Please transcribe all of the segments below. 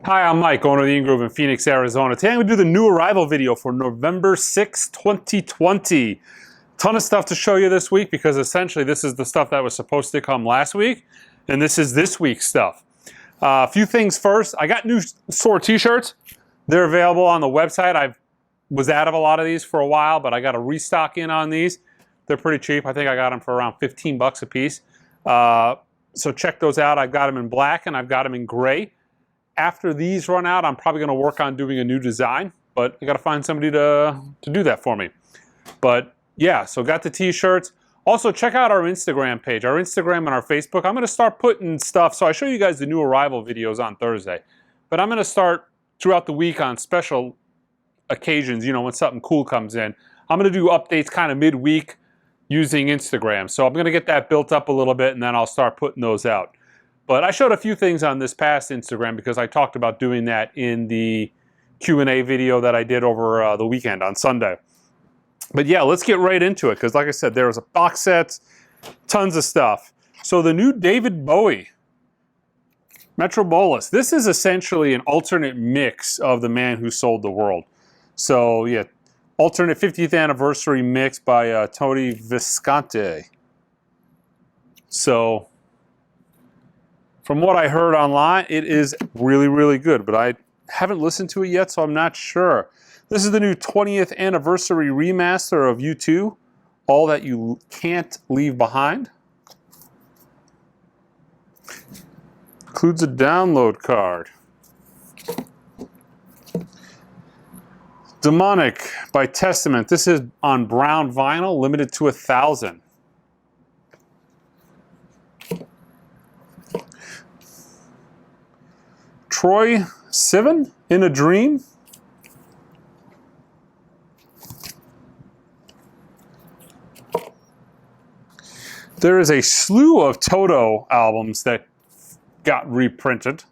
Hi, I'm Mike, owner of the In-Groove in Phoenix, Arizona. Today I'm going to do the new arrival video for November 6, 2020. Ton of stuff to show you this week because essentially this is the stuff that was supposed to come last week, and this is this week's stuff. A few things first. I got new Soar t-shirts. They're available on the website. I was out of a lot of these for a while, but I got a restock in on these. They're pretty cheap. I think I got them for around 15 bucks a piece. So check those out. I've got them in black and I've got them in gray. After these run out, I'm probably going to work on doing a new design, but I got to find somebody to do that for me. But yeah, so got the t-shirts. Also, check out our Instagram page, our Instagram and our Facebook. I'm going to start putting stuff. So I show you guys the new arrival videos on Thursday, but I'm going to start throughout the week on special occasions, you know, when something cool comes in. I'm going to do updates kind of midweek using Instagram. So I'm going to get that built up a little bit and then I'll start putting those out. But I showed a few things on this past Instagram because I talked about doing that in the Q&A video that I did over the weekend on Sunday. But yeah, let's get right into it because like I said, there was a box set, tons of stuff. So the new David Bowie, Metropolis. This is essentially an alternate mix of The Man Who Sold the World. So yeah, alternate 50th anniversary mix by Tony Visconti. So from what I heard online, it is really, really good, but I haven't listened to it yet, so I'm not sure. This is the new 20th anniversary remaster of U2, All That You Can't Leave Behind. Includes a download card. Demonic by Testament. This is on brown vinyl, limited to 1,000. Troye Sivan, In a Dream. There is a slew of Toto albums that got reprinted.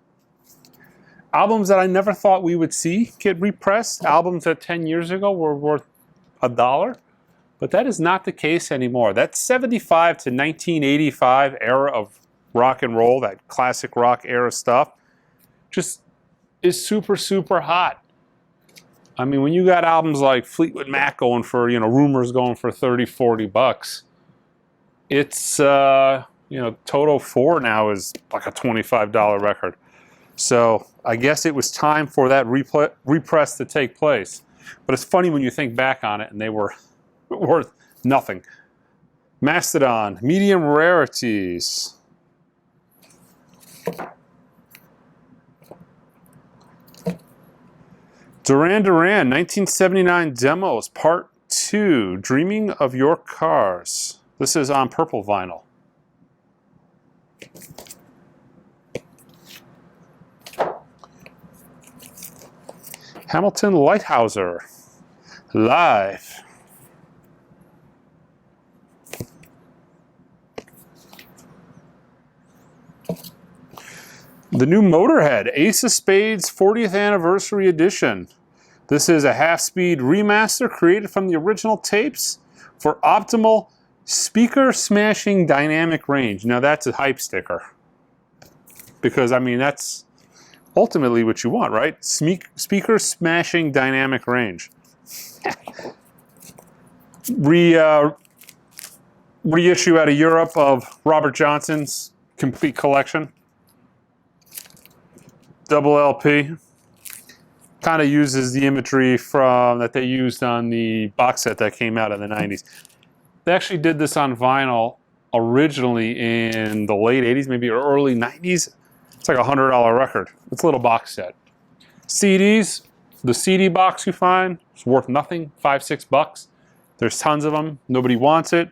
Albums that I never thought we would see get repressed. Albums that 10 years ago were worth $1. But that is not the case anymore. That 75 to 1985 era of rock and roll, that classic rock era stuff, just is super, super hot. I mean, when you got albums like Fleetwood Mac going for, you know, Rumors going for 30, 40 bucks, it's, you know, Toto 4 now is like a $25 record. So I guess it was time for that repress to take place. But it's funny when you think back on it and they were worth nothing. Mastodon, medium rarities. Duran Duran, 1979 Demos, Part 2, Dreaming of Your Cars. This is on purple vinyl. Hamilton Lighthouser, live. The new Motorhead, Ace of Spades 40th Anniversary Edition. This is a half-speed remaster created from the original tapes for optimal speaker-smashing dynamic range. Now that's a hype sticker. Because, I mean, that's ultimately what you want, right? Speaker-smashing dynamic range. Reissue out of Europe of Robert Johnson's complete collection. Double LP. Kind of uses the imagery from that they used on the box set that came out in the 90s. They actually did this on vinyl originally in the late 80s, maybe early 90s. It's like a $100 record. It's a little box set. CDs, the CD box you find is worth nothing, 5, 6 bucks. There's tons of them. Nobody wants it.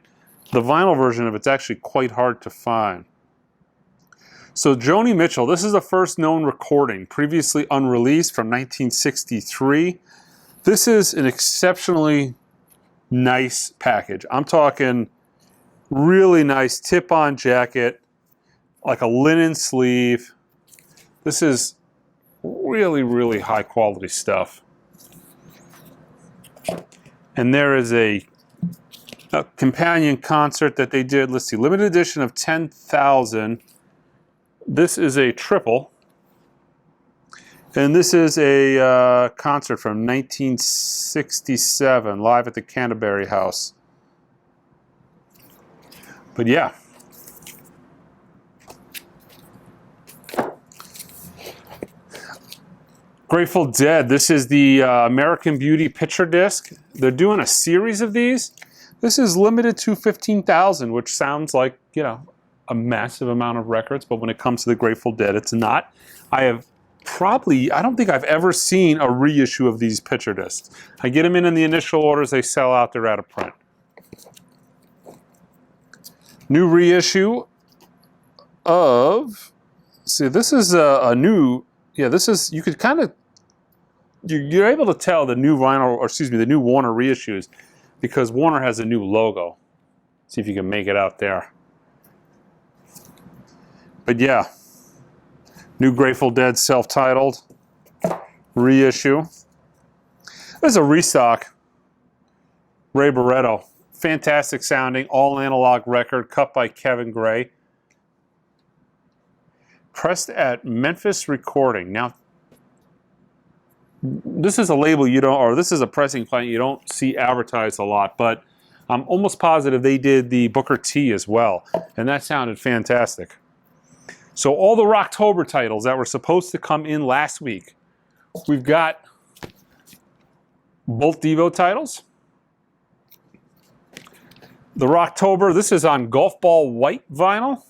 The vinyl version of it's actually quite hard to find. So Joni Mitchell, this is the first known recording, previously unreleased from 1963. This is an exceptionally nice package. I'm talking really nice tip-on jacket, like a linen sleeve. This is really, really high quality stuff. And there is a companion concert that they did. Let's see, limited edition of 10,000. This is a triple. And this is a concert from 1967, live at the Canterbury House. But yeah. Grateful Dead. This is the American Beauty picture disc. They're doing a series of these. This is limited to 15,000, which sounds like, you know, a massive amount of records, but when it comes to the Grateful Dead, it's not. I don't think I've ever seen a reissue of these picture discs. I get them in the initial orders, they sell out, they're out of print. New reissue of, see, this is a new, yeah, this is, you could kind of, you're able to tell the new vinyl, or excuse me, the new Warner reissues, because Warner has a new logo. See if you can make it out there. But yeah, new Grateful Dead self-titled reissue. There's a restock. Ray Barretto. Fantastic sounding, all analog record, cut by Kevin Gray. Pressed at Memphis Recording. Now, this is a label you don't, or this is a pressing plant you don't see advertised a lot, but I'm almost positive they did the Booker T as well, and that sounded fantastic. So all the Rocktober titles that were supposed to come in last week, we've got both Devo titles. The Rocktober, this is on golf ball white vinyl,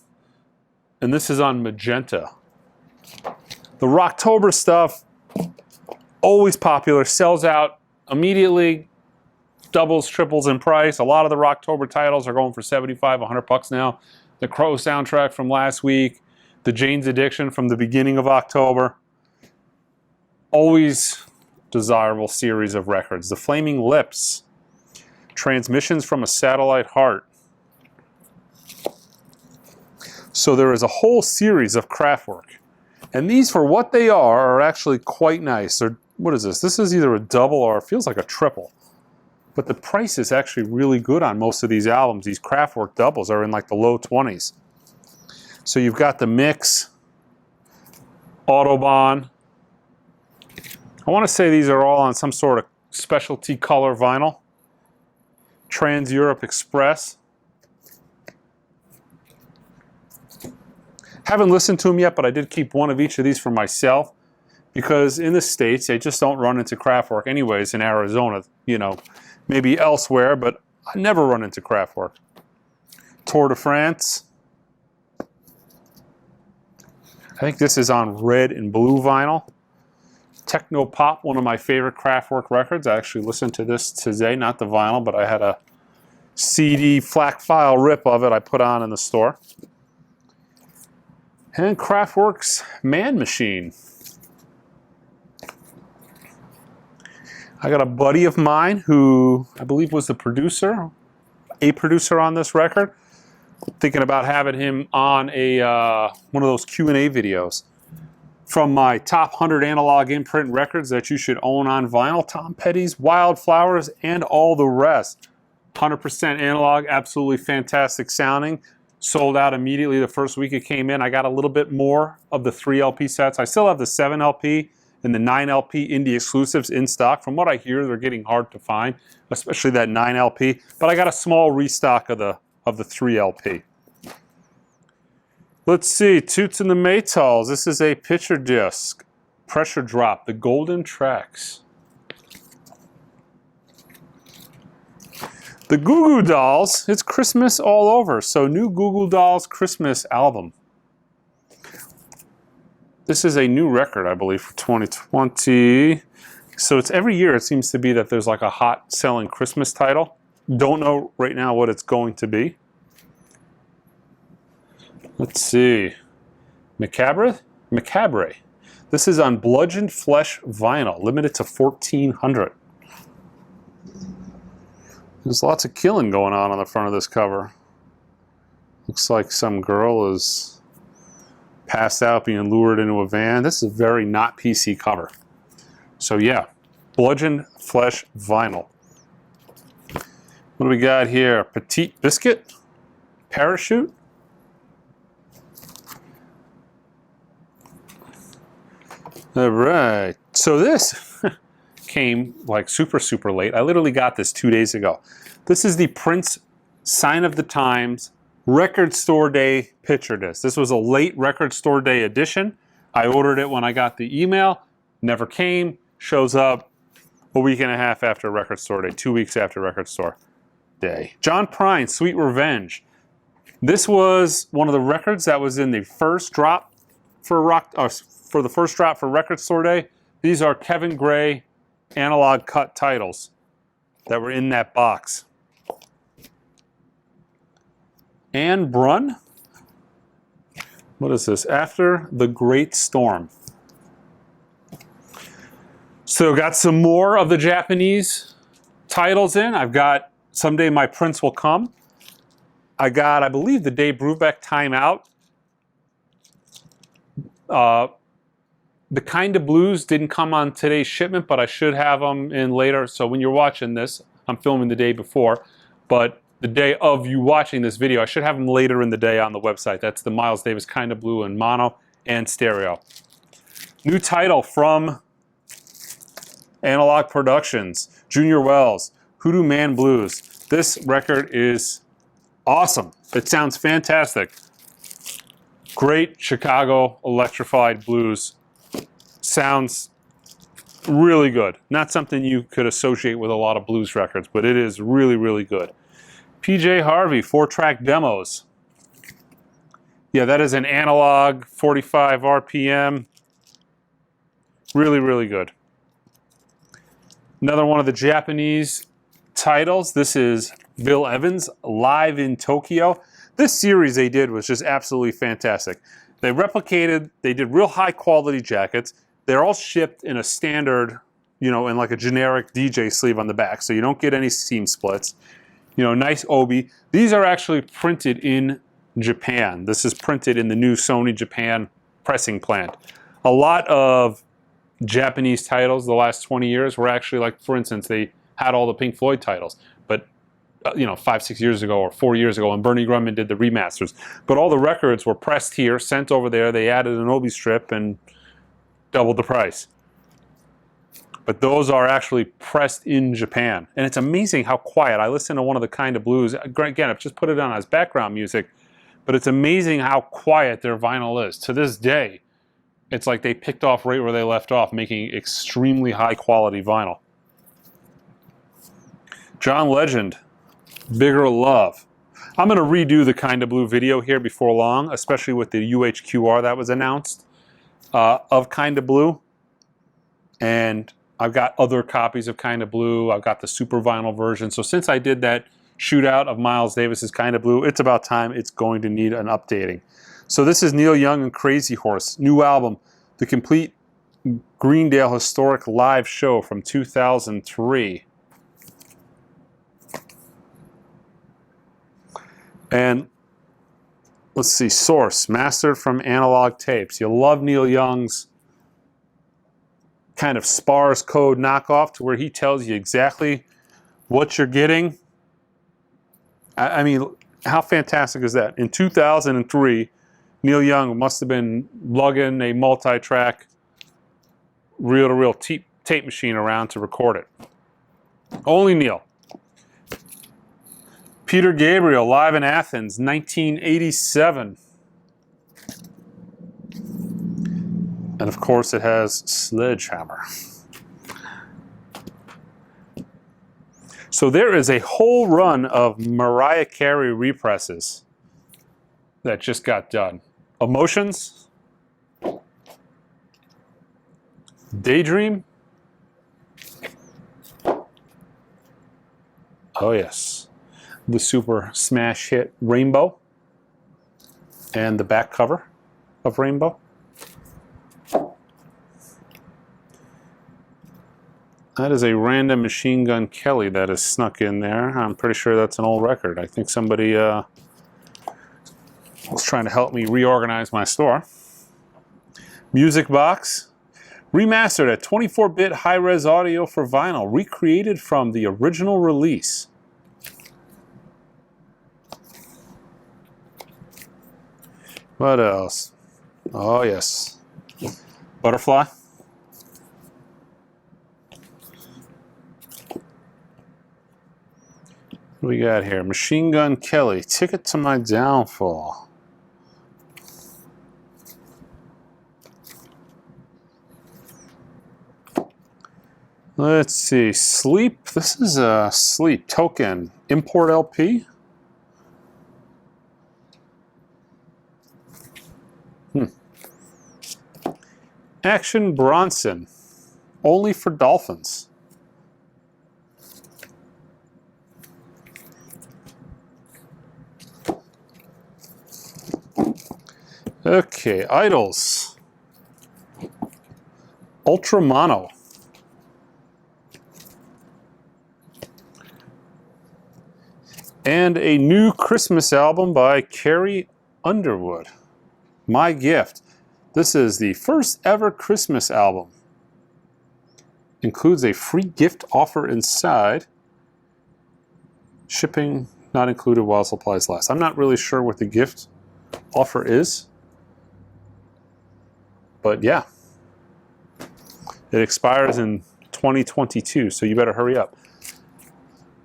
and this is on magenta. The Rocktober stuff, always popular, sells out immediately, doubles, triples in price. A lot of the Rocktober titles are going for 75, 100 bucks now. The Crow soundtrack from last week, the Jane's Addiction from the beginning of October. Always desirable series of records. The Flaming Lips, Transmissions from a Satellite Heart. So there is a whole series of Kraftwerk. And these, for what they are actually quite nice. They're, what is this? This is either a double or it feels like a triple. But the price is actually really good on most of these albums. These Kraftwerk doubles are in like the low 20s. So you've got the Mix, Autobahn. I want to say these are all on some sort of specialty color vinyl. Trans-Europe Express. Haven't listened to them yet, but I did keep one of each of these for myself because in the States, they just don't run into Kraftwerk anyways in Arizona, you know, maybe elsewhere, but I never run into Kraftwerk. Tour de France. I think this is on red and blue vinyl. Techno Pop, one of my favorite Kraftwerk records. I actually listened to this today, not the vinyl, but I had a CD FLAC file rip of it I put on in the store. And Kraftwerk's Man Machine. I got a buddy of mine who I believe was the producer, a producer on this record. Thinking about having him on a one of those Q&A videos. From my top 100 analog imprint records that you should own on vinyl, Tom Petty's Wildflowers and all the rest. 100% analog, absolutely fantastic sounding. Sold out immediately the first week it came in. I got a little bit more of the 3 LP sets. I still have the 7 LP and the 9 LP indie exclusives in stock. From what I hear, they're getting hard to find, especially that 9 LP. But I got a small restock of the 3 LP. Let's see, Toots and the Maytals. This is a picture disc. Pressure Drop, the Golden Tracks. The Goo Goo Dolls, it's Christmas all over. So new Goo Goo Dolls Christmas album. This is a new record, I believe, for 2020. So it's every year it seems to be that there's like a hot selling Christmas title. Don't know right now what it's going to be. Let's see. Macabre? Macabre. This is on Bludgeoned Flesh vinyl, limited to 1,400. There's lots of killing going on the front of this cover. Looks like some girl is passed out being lured into a van. This is a very not PC cover. So yeah, Bludgeoned Flesh vinyl. What do we got here? Petite Biscuit? Parachute? All right. So this came like super, super late. I literally got this 2 days ago. This is the Prince Sign of the Times Record Store Day picture disc. This was a late Record Store Day edition. I ordered it when I got the email. Never came. Shows up a week and a half after Record Store Day. 2 weeks after Record Store Day. John Prine, Sweet Revenge. This was one of the records that was in the first drop for the first drop for Record Store Day. These are Kevin Gray analog cut titles that were in that box. Anne Brunn. What is this? After the Great Storm. So got some more of the Japanese titles in. I've got Someday My Prince Will Come. I got, I believe, the Dave Brubeck Time Out. The Kind of Blues didn't come on today's shipment, but I should have them in later. So when you're watching this, I'm filming the day before, but the day of you watching this video, I should have them later in the day on the website. That's the Miles Davis Kind of Blue in mono and stereo. New title from Analog Productions, Junior Wells, Hoodoo Man Blues. This record is awesome. It sounds fantastic. Great Chicago electrified blues. Sounds really good. Not something you could associate with a lot of blues records, but it is really, really good. PJ Harvey, 4-track demos. Yeah, that is an analog 45 RPM. Really, really good. Another one of the Japanese titles. This is Bill Evans, Live in Tokyo. This series they did was just absolutely fantastic. They did real high quality jackets. They're all shipped in a standard, in like a generic DJ sleeve on the back, so you don't get any seam splits. Nice obi. These are actually printed in Japan. This is printed in the new Sony Japan pressing plant. A lot of Japanese titles the last 20 years were actually, like, for instance, they had all the Pink Floyd titles, but 5-6 years ago or 4 years ago when Bernie Grundman did the remasters. But all the records were pressed here, sent over there. They added an obi strip and doubled the price. But those are actually pressed in Japan. And it's amazing how quiet. I listened to one of the Kind of Blues. Again, I've just put it on as background music. But it's amazing how quiet their vinyl is. To this day, it's like they picked off right where they left off, making extremely high quality vinyl. John Legend, Bigger Love. I'm going to redo the Kind of Blue video here before long, especially with the UHQR that was announced of Kind of Blue. And I've got other copies of Kind of Blue. I've got the super vinyl version. So since I did that shootout of Miles Davis's Kind of Blue, it's about time it's going to need an updating. So this is Neil Young and Crazy Horse, new album, the complete Greendale Historic Live Show from 2003. And let's see, source, mastered from analog tapes. You love Neil Young's kind of sparse code knockoff to where he tells you exactly what you're getting. I mean, how fantastic is that? In 2003, Neil Young must have been lugging a multi-track reel-to-reel tape machine around to record it. Only Neil. Peter Gabriel, live in Athens, 1987. And of course it has Sledgehammer. So there is a whole run of Mariah Carey represses that just got done. Emotions, Daydream. Oh yes, the super smash hit Rainbow and the back cover of Rainbow. That is a random Machine Gun Kelly that is snuck in there. I'm pretty sure that's an old record. I think somebody was trying to help me reorganize my store. Music Box. Remastered at 24-bit high-res audio for vinyl. Recreated from the original release. What else? Oh, yes. Butterfly. What do we got here? Machine Gun Kelly, Ticket to My Downfall. Let's see, Sleep. This is a Sleep Token Import LP. Action Bronson, Only for Dolphins. Okay, Idols. Ultra Mono. And a new Christmas album by Carrie Underwood, My Gift. This is the first ever Christmas album. Includes a free gift offer inside. Shipping not included while supplies last. I'm not really sure what the gift offer is. But yeah. It expires in 2022, so you better hurry up.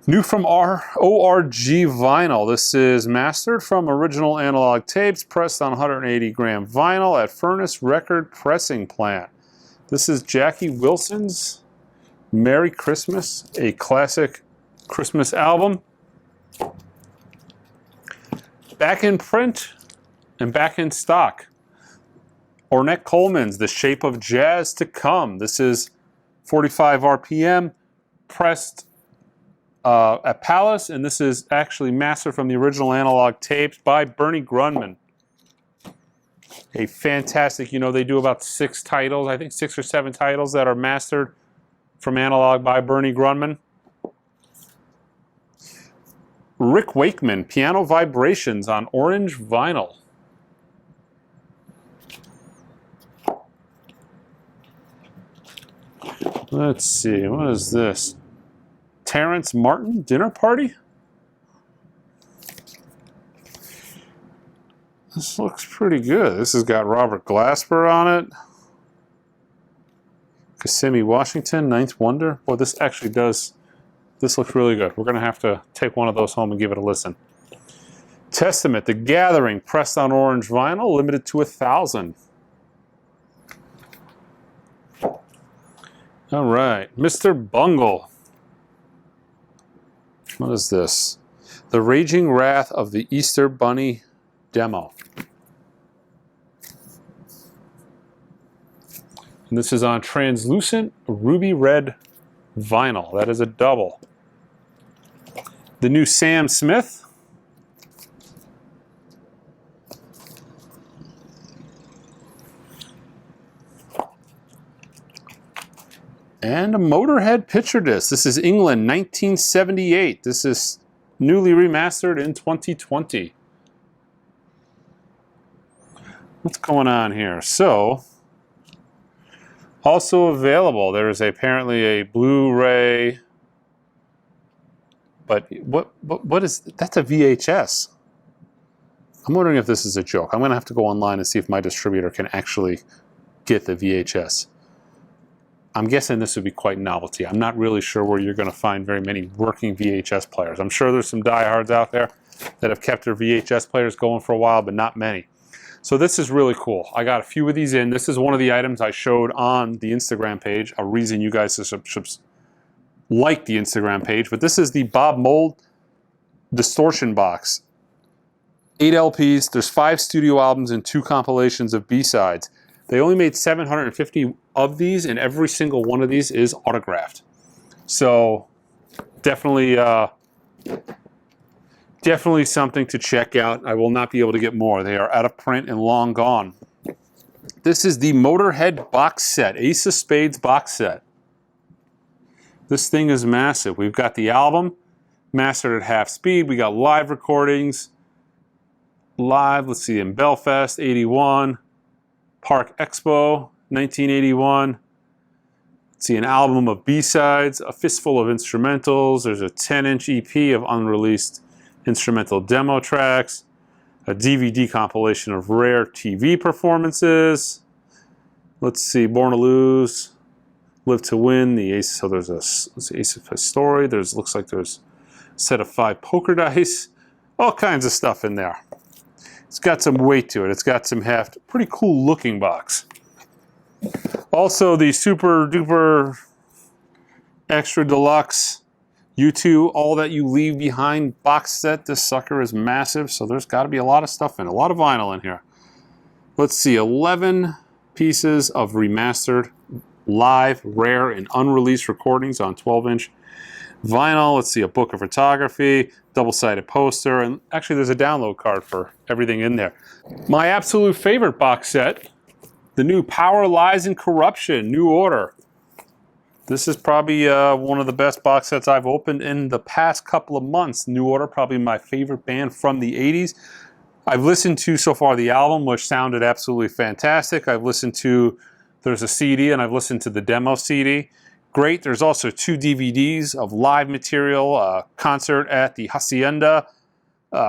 New from ORG Vinyl. This is mastered from original analog tapes, pressed on 180 gram vinyl at Furnace Record Pressing Plant. This is Jackie Wilson's Merry Christmas, a classic Christmas album. Back in print and back in stock. Ornette Coleman's The Shape of Jazz to Come. This is 45 RPM, pressed at Palace, and this is actually mastered from the original analog tapes by Bernie Grundman. A fantastic, you know, they do about 6 titles, I think 6 or 7 titles that are mastered from analog by Bernie Grundman. Rick Wakeman, Piano Vibrations on orange vinyl. Let's see, what is this? Terrence Martin, Dinner Party? This looks pretty good. This has got Robert Glasper on it. Kissimmee, Washington, Ninth Wonder. Boy, this actually does, this looks really good. We're gonna have to take one of those home and give it a listen. Testament, The Gathering, pressed on orange vinyl, limited to 1,000. All right, Mr. Bungle. What is this? The Raging Wrath of the Easter Bunny demo. And this is on translucent ruby red vinyl. That is a double. The new Sam Smith. And a Motorhead picture disc. This is England, 1978. This is newly remastered in 2020. What's going on here? So, also available, there is apparently a Blu-ray, but what is, that's a VHS. I'm wondering if this is a joke. I'm gonna have to go online and see if my distributor can actually get the VHS. I'm guessing this would be quite novelty. I'm not really sure where you're going to find very many working VHS players. I'm sure there's some diehards out there that have kept their VHS players going for a while, but not many. So this is really cool. I got a few of these in. This is one of the items I showed on the Instagram page, a reason you guys should like the Instagram page. But this is the Bob Mould Distortion Box. 8 LPs. There's 5 studio albums and 2 compilations of B-sides. They only made 750 of these, and every single one of these is autographed. So definitely, definitely something to check out. I will not be able to get more. They are out of print and long gone. This is the Motorhead box set, Ace of Spades box set. This thing is massive. We've got the album mastered at half speed. We got live recordings. Live, let's see, in Belfast, 81. Park Expo, 1981. Let's see, an album of B-sides, a fistful of instrumentals. There's a 10-inch EP of unreleased instrumental demo tracks. A DVD compilation of rare TV performances. Let's see, Born to Lose, Live to Win, the Ace. So there's a Ace of Story. Looks like there's set of 5 poker dice, all kinds of stuff in there. It's got some weight to it. It's got some heft. Pretty cool looking box. Also the super duper extra deluxe U2 All That You Leave Behind box set. This sucker is massive, so there's got to be a lot of stuff in it. A lot of vinyl in here. Let's see, 11 pieces of remastered, live, rare, and unreleased recordings on 12-inch vinyl. Let's see, a book of photography, double-sided poster, and actually there's a download card for everything in there. My absolute favorite box set, the new Power, Lies, and Corruption, New Order. This is probably one of the best box sets I've opened in the past couple of months. New Order, probably my favorite band from the 80s. I've listened to so far the album, which sounded absolutely fantastic. I've listened to, there's a CD, and I've listened to the demo CD. Great. There's also 2 DVDs of live material, concert at the Hacienda,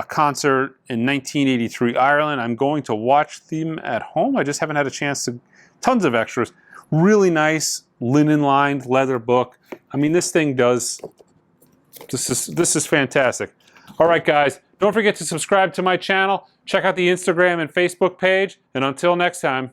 concert in 1983 Ireland. I'm going to watch them at home. I just haven't had a chance to. Tons of extras. Really nice linen-lined leather book. I mean, this thing does. This is fantastic. All right, guys. Don't forget to subscribe to my channel. Check out the Instagram and Facebook page. And until next time.